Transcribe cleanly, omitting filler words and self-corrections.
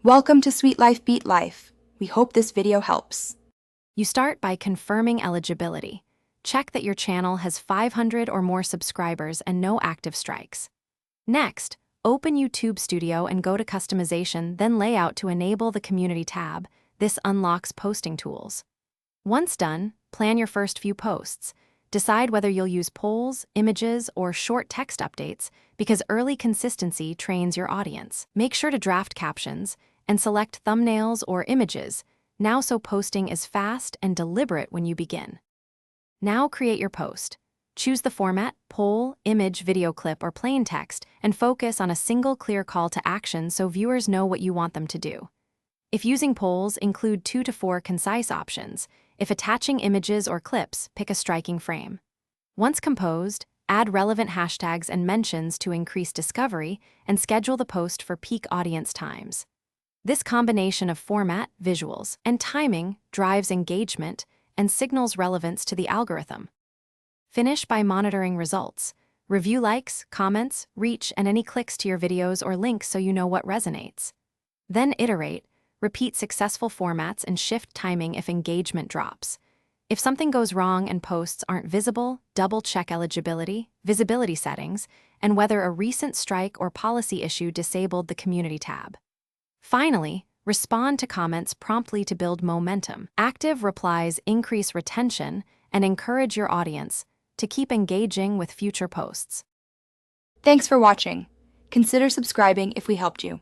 Welcome to Sweet Life Beat Life. We hope this video helps. You start by confirming eligibility. Check that your channel has 500 or more subscribers and no active strikes. Next, open YouTube Studio and go to Customization, then Layout to enable the Community tab. This unlocks posting tools. Once done, plan your first few posts. Decide whether you'll use polls, images, or short text updates because early consistency trains your audience. Make sure to draft captions and select thumbnails or images, now so posting is fast and deliberate when you begin. Now create your post. Choose the format, poll, image, video clip, or plain text, and focus on a single clear call to action so viewers know what you want them to do. If using polls, include 2 to 4 concise options. If attaching images or clips, pick a striking frame. Once composed, add relevant hashtags and mentions to increase discovery, and schedule the post for peak audience times. This combination of format, visuals, and timing drives engagement and signals relevance to the algorithm. Finish by monitoring results. Review likes, comments, reach, and any clicks to your videos or links so you know what resonates. Then iterate, repeat successful formats, and shift timing if engagement drops. If something goes wrong and posts aren't visible, double-check eligibility, visibility settings, and whether a recent strike or policy issue disabled the Community tab. Finally, respond to comments promptly to build momentum. Active replies increase retention and encourage your audience to keep engaging with future posts. Thanks for watching. Consider subscribing if we helped you.